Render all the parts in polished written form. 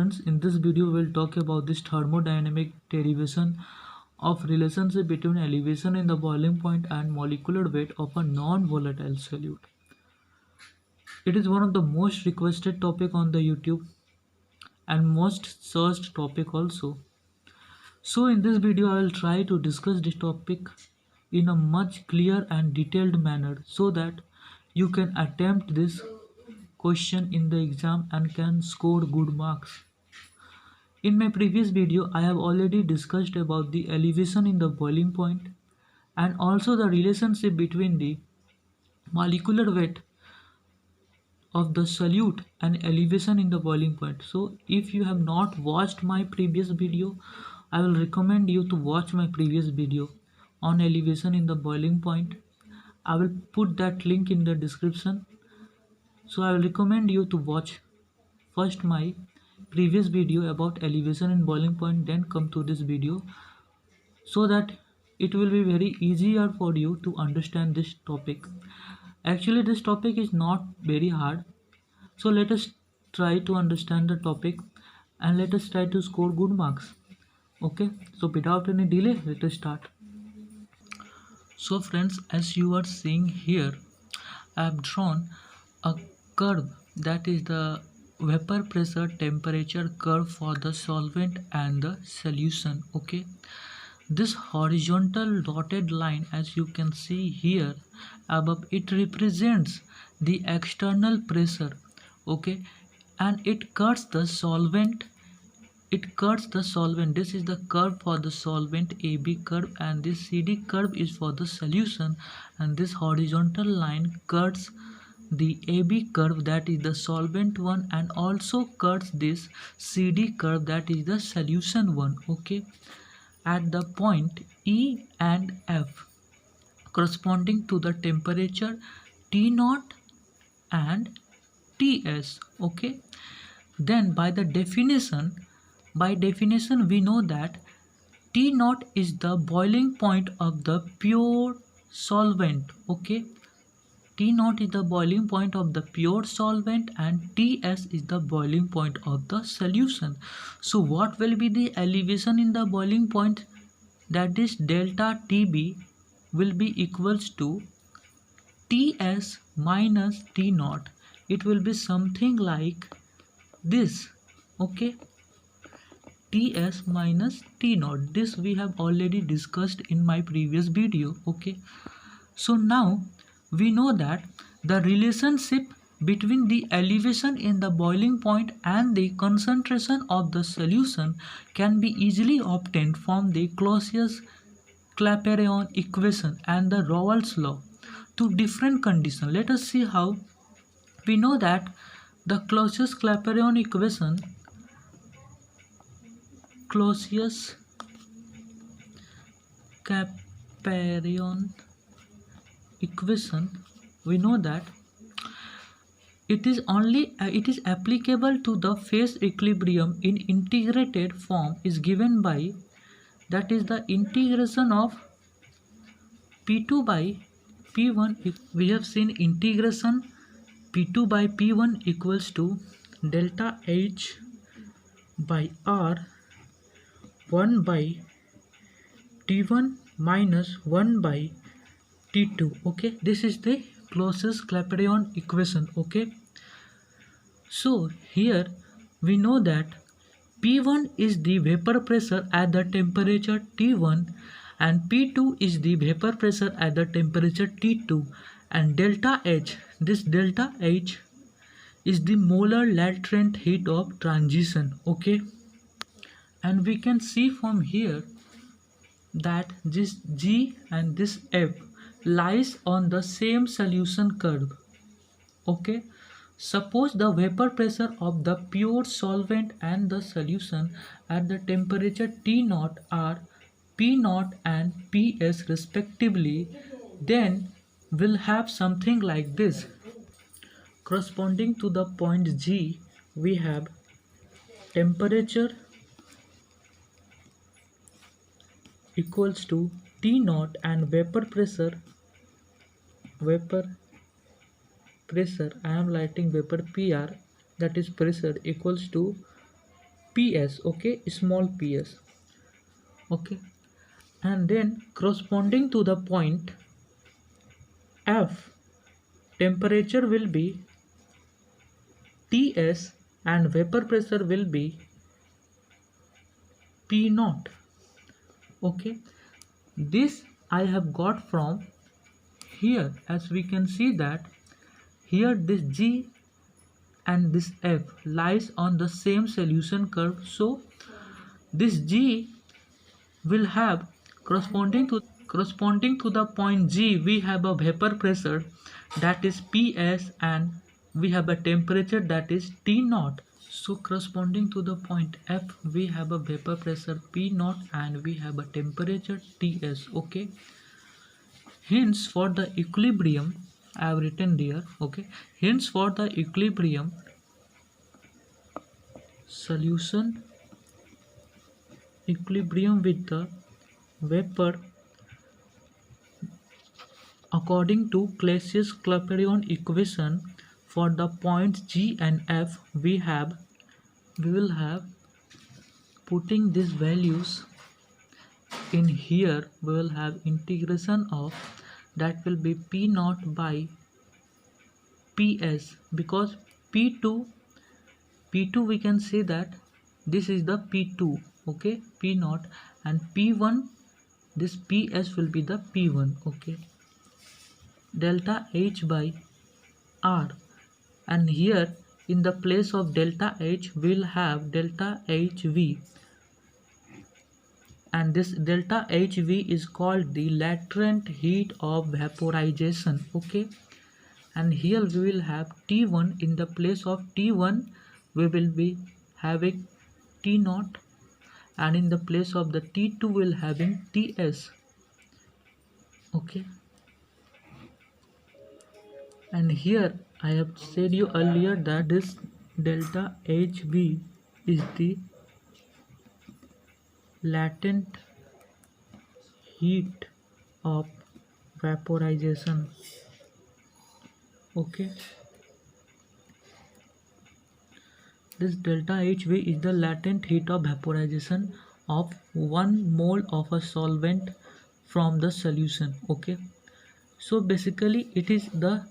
friends, in this video we'll talk about this thermodynamic derivation of relationship between elevation in the boiling point and molecular weight of a non-volatile solute. It is one of the most requested topic on the YouTube and most searched topic also. So in this video I will try to discuss this topic in a much clear and detailed manner so that you can attempt this question in the exam and can score good marks. In my previous video, I have already discussed about the elevation in the boiling point and also the relationship between the molecular weight of the solute and elevation in the boiling point. So if you have not watched my previous video, I will recommend you to watch my previous video on elevation in the boiling point. I will put that link in the description. So I will recommend you to watch first my previous video about elevation and boiling point, then come to this video so that it will be very easier for you to understand this topic. Actually this topic is not very hard, so let us try to understand the topic and let us try to score good marks. Okay, so without any delay let us start. So friends, as you are seeing here, I have drawn a curve, that is the vapor pressure temperature curve for the solvent and the solution. Okay, this horizontal dotted line, as you can see here above, it represents the external pressure. Okay, and it cuts the solvent. This is the curve for the solvent, AB curve, and this CD curve is for the solution, and this horizontal line cuts the AB curve, that is the solvent one, and also cuts this CD curve, that is the solution one. Okay, at the point E and F corresponding to the temperature T0 and Ts. Okay, then by definition we know that T0 is the boiling point of the pure solvent. Okay, T0 is the boiling point of the pure solvent and Ts is the boiling point of the solution. So what will be the elevation in the boiling point? That is delta Tb will be equals to Ts minus T0. It will be something like this. Okay, Ts minus T0. This we have already discussed in my previous video. Okay, so now we know that the relationship between the elevation in the boiling point and the concentration of the solution can be easily obtained from the Clapeyron equation and the Raoult's law to different conditions. Let us see how. We know that the Clausius-Clapeyron equation, we know that it is applicable to the phase equilibrium in integrated form is given by, that is the integration of P2 by P1. If we have seen integration P2 by P1 equals to delta H by R 1 by T1 minus 1 by T2. Okay, this is the Clausius-Clapeyron equation. Okay, so here we know that P1 is the vapor pressure at the temperature T1 and P2 is the vapor pressure at the temperature T2, and delta H, this delta H is the molar latent heat of transition. Okay, and we can see from here that this G and this F lies on the same solution curve. Okay, suppose the vapor pressure of the pure solvent and the solution at the temperature T0 are P0 and Ps respectively, then we'll have something like this. Corresponding to the point G, we have temperature equals to T0 and vapor pressure, I am writing vapor PR, that is pressure, equals to ps, okay, small ps, okay. And then corresponding to the point F, temperature will be Ts and vapor pressure will be P naught, okay. This I have got from here. As we can see that here this G and this F lies on the same solution curve, so this G will have corresponding to the point G, we have a vapor pressure that is Ps and we have a temperature that is T naught. So corresponding to the point F, we have a vapor pressure P naught and we have a temperature Ts, okay. Hence for the equilibrium, I have written there, okay. Hence for the equilibrium solution, equilibrium with the vapor according to Clausius-Clapeyron equation for the points G and F, we will have putting these values in here, we will have integration of that will be P naught by Ps, because P2 we can say that this is the P2, okay, P naught, and P1, this Ps will be the P1, okay. Delta H by R, and here in the place of delta H we'll have delta HV, and this delta HV is called the latent heat of vaporization, okay. And here we will have T1, in the place of T1 we will be having T naught, and in the place of the T2 we'll having Ts, okay. And here I have said you earlier that this delta HV is the latent heat of vaporization, okay. This delta HV is the latent heat of vaporization of 1 mole of a solvent from the solution, okay. So basically it is the,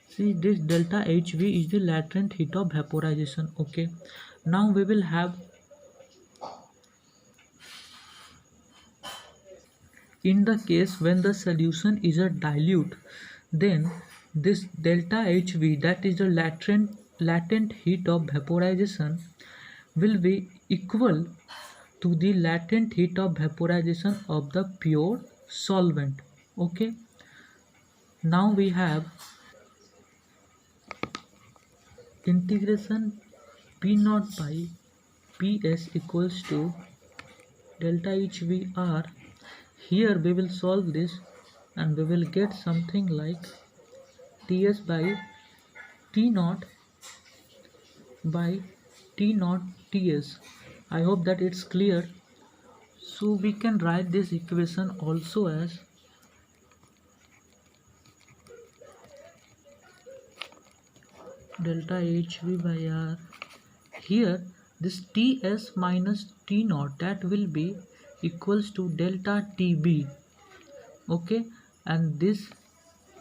see, this delta HV is the latent heat of vaporization, okay. Now we will have, in the case when the solution is a dilute, then this delta HV, that is the latent heat of vaporization, will be equal to the latent heat of vaporization of the pure solvent, okay. Now we have integration P naught by Ps equals to delta HVR. Here we will solve this and we will get something like Ts by T naught by T naught Ts. I hope that it's clear. So we can write this equation also as delta HV by R. Here this Ts minus T naught, that will be equals to delta TB, okay, and this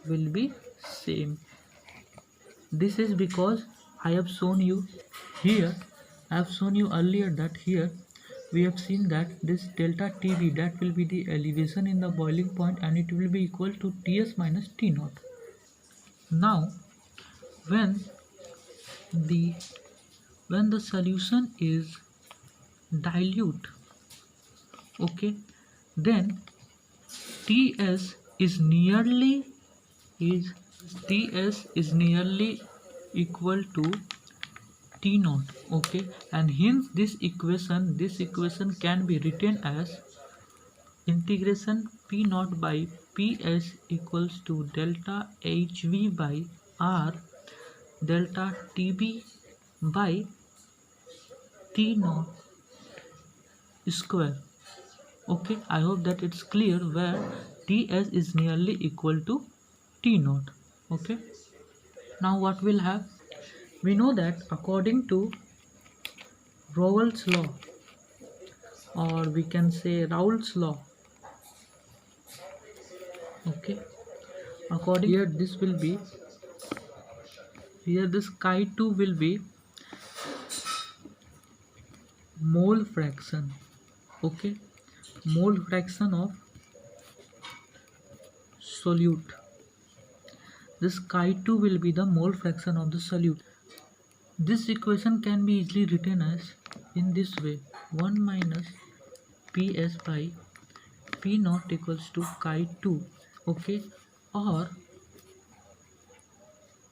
will be same. This is because I have shown you here, I have shown you earlier that here we have seen that this delta TB, that will be the elevation in the boiling point and it will be equal to Ts minus T naught. Now when the solution is dilute, okay, then Ts is nearly equal to T naught, okay, and hence this equation can be written as integration P naught by Ps equals to delta HV by R delta TB by T naught square, okay. I hope that it's clear, where Ts is nearly equal to T naught, okay. Now what we'll have, we know that according to Raoult's law, or we can say Raoult's law. Okay, according here this will be, here this chi2 will be mole fraction. Okay, mole fraction of solute. This chi2 will be the mole fraction of the solute. This equation can be easily written as in this way: 1 minus ps by p naught equals to chi2. Okay, or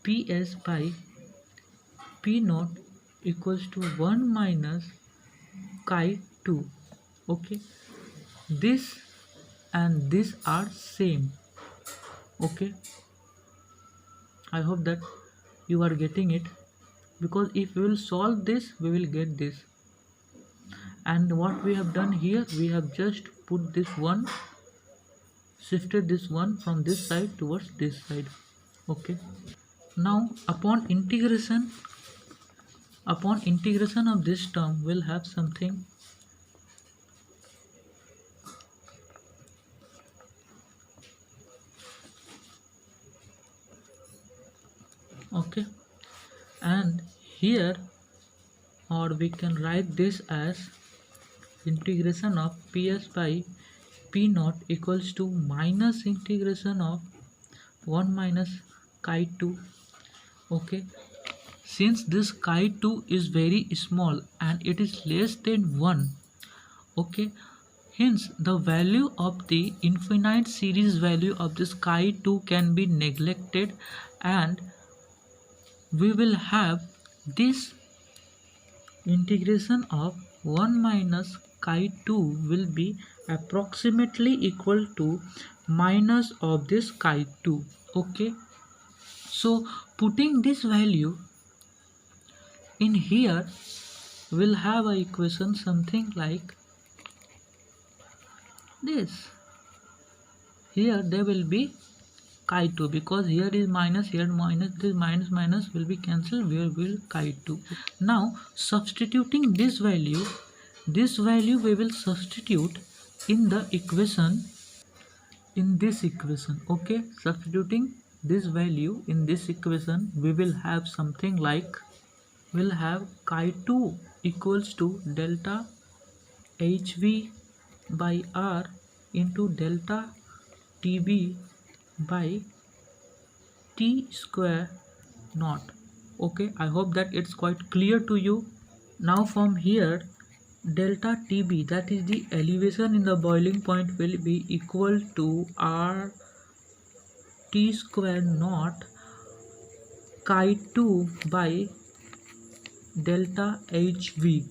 ps by p naught equals to 1 minus chi2. Okay, this and this are same. Okay, I hope that you are getting it, because if we will solve this we will get this. And what we have done here, we have just put this one, shifted this one from this side towards this side. Okay, now upon integration of this term, we'll have something okay, and here, or we can write this as integration of ps by p naught equals to minus integration of 1 minus chi2. Okay, since this chi2 is very small and it is less than 1, okay, hence the value of the infinite series value of this chi2 can be neglected, and we will have this integration of 1 minus chi2 will be approximately equal to minus of this chi2. Okay, so putting this value in here, we'll have a equation something like this. Here there will be chi2, because here is minus, here minus, this minus will be cancelled, where will chi2. Now substituting this value we will substitute in the equation, in this equation. Okay, substituting this value in this equation, we will have something like, we'll have chi2 equals to delta hv by r into delta tb by t square naught. Okay, I hope that it's quite clear to you. Now from here, delta tb, that is the elevation in the boiling point, will be equal to r t square naught chi2 by delta hv.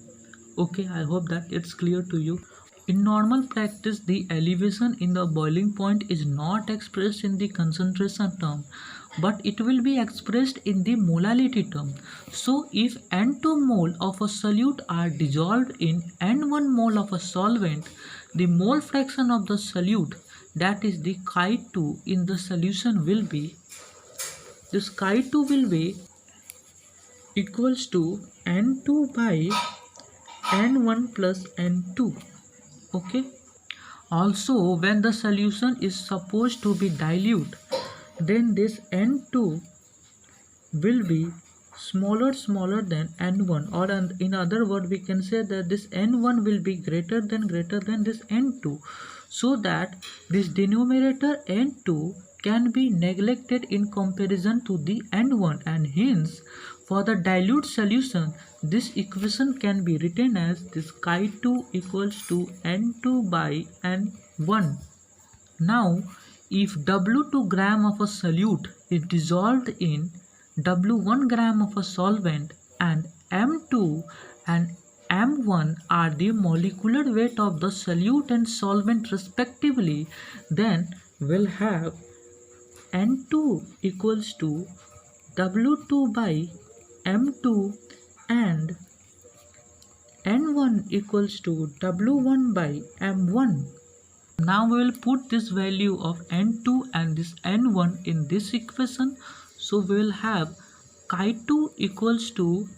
Okay, I hope that it's clear to you. In normal practice, the elevation in the boiling point is not expressed in the concentration term, but it will be expressed in the molality term. So if N2 mole of a solute are dissolved in N1 mole of a solvent, the mole fraction of the solute, that is the chi2 in the solution, will be, this chi2 will be equals to N2 by N1 plus N2. Okay, also when the solution is supposed to be dilute, then this N2 will be smaller than N1, or in other words we can say that this N1 will be greater than this N2, so that this denominator N2 can be neglected in comparison to the N1, and hence for the dilute solution, this equation can be written as this chi2 equals to N2 by N1. Now, if W2 gram of a solute is dissolved in W1 gram of a solvent, and M2 and M1 are the molecular weight of the solute and solvent respectively, then we'll have N2 equals to W2 by M2 and N1 equals to W1 by M1. Now we will put this value of N2 and this N1 in this equation. So we will have chi2 equals to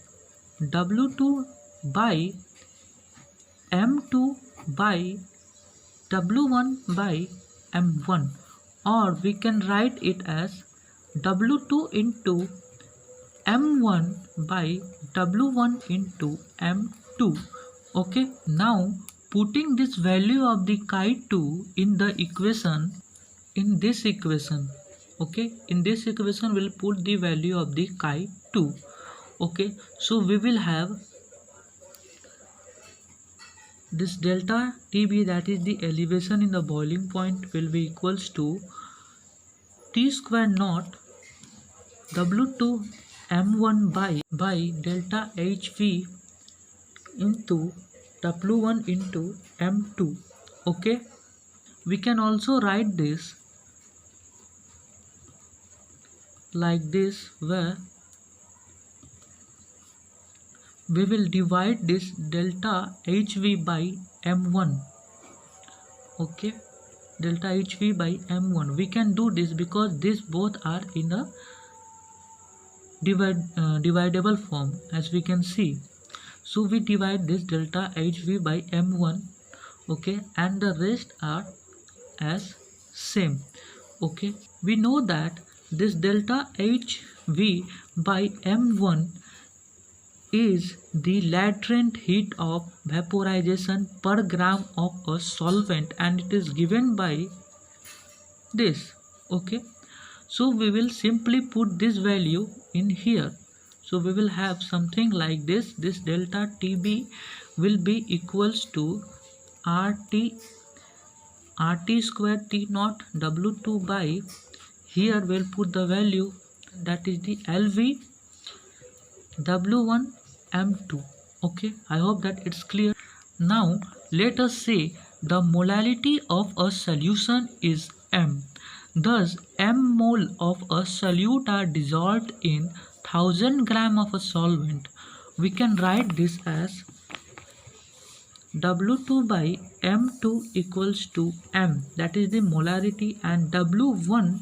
W2 by m2 by w1 by m1, or we can write it as w2 into m1 by w1 into m2. Okay, now putting this value of the chi2 in the equation, in this equation, okay, in this equation we'll put the value of the chi2. Okay, so we will have this delta TB, that is the elevation in the boiling point, will be equals to T square naught W2 M1 by delta HV into W1 into M2. Okay, we can also write this like this, where we will divide this delta HV by M1. Okay, delta HV by M1. We can do this because these both are in a dividable form, as we can see. So we divide this delta HV by M1. Okay, and the rest are as same. Okay, we know that this delta HV by M1 is the latent heat of vaporization per gram of a solvent, and it is given by this. Okay, so we will simply put this value in here. So we will have something like this. This delta TB will be equals to RT square T naught W2 by, here we'll put the value, that is the LV W1 M2. Okay, I hope that it's clear. Now let us say the molality of a solution is M. Thus M mole of a solute are dissolved in 1000 gram of a solvent. We can write this as W2 by M2 equals to M, that is the molarity, and W1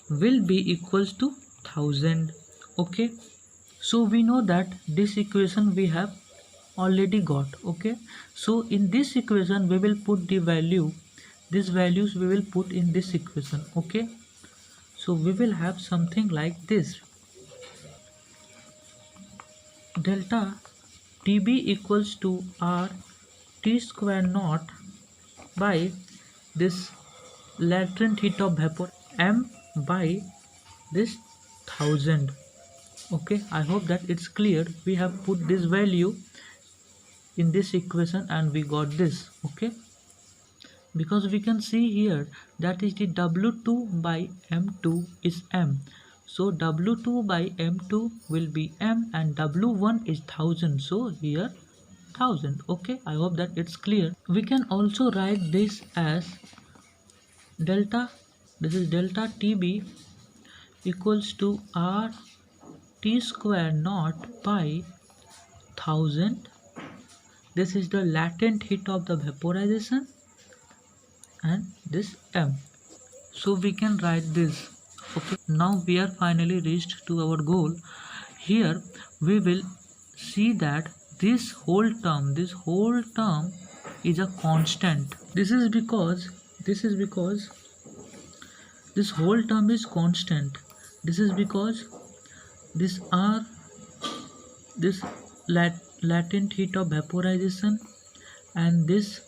will be equals to 1000. Okay, so we know that this equation we have already got. Okay, so in this equation we will put the value, these values we will put in this equation. Okay, so we will have something like this: delta TB equals to R T square naught by this latent heat of vapor M by this 1000. Okay, I hope that it's clear. We have put this value in this equation and we got this. Okay, because we can see here that is the W2 by M2 is M. So W2 by M2 will be M, and W1 is 1000. So here 1000. Okay, I hope that it's clear. We can also write this as delta, this is delta TB equals to R T square naught by 1000. This is the latent heat of the vaporization, and this M. So we can write this. Okay, now we are finally reached to our goal. Here we will see that this whole term is a constant. This is because this whole term is constant. This is because this R, this latent heat of vaporization, and this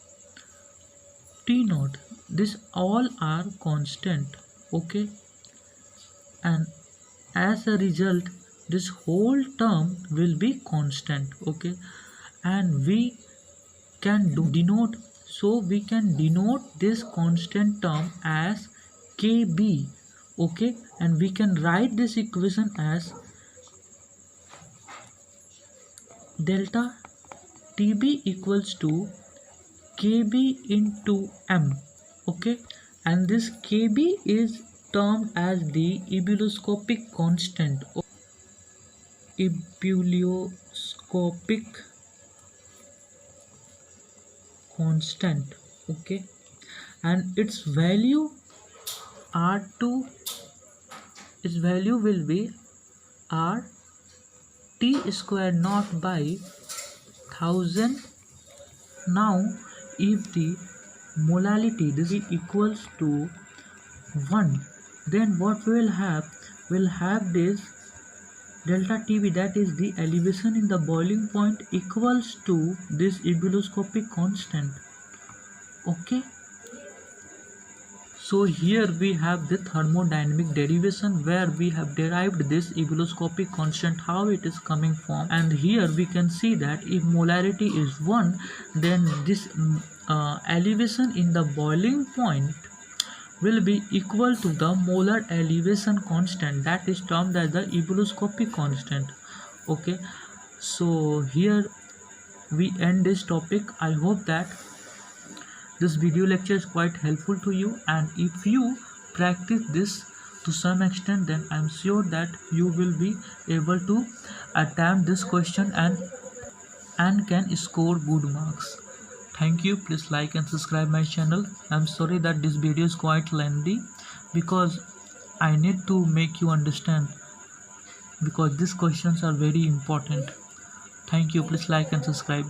T naught, this all are constant. Okay, and as a result this whole term will be constant. Okay, and we can denote, so we can denote this constant term as KB. Okay, and we can write this equation as delta TB equals to KB into M. Okay, and this KB is termed as the ebullioscopic constant. Ebullioscopic constant. Okay, and its value R2, its value will be R T square naught by 1000. Now if the molality this is equals to 1, then what we will have this delta TB, that is the elevation in the boiling point, equals to this ebullioscopic constant. Okay, so here we have the thermodynamic derivation where we have derived this ebullioscopic constant, how it is coming from. And here we can see that if molarity is 1, then this elevation in the boiling point will be equal to the molar elevation constant, that is termed as the ebullioscopic constant. Okay, so here we end this topic. I hope that this video lecture is quite helpful to you, and if you practice this to some extent, then I'm sure that you will be able to attempt this question and can score good marks. Thank you. Please like and subscribe my channel. I'm sorry that this video is quite lengthy because I need to make you understand, because these questions are very important. Thank you. Please like and subscribe.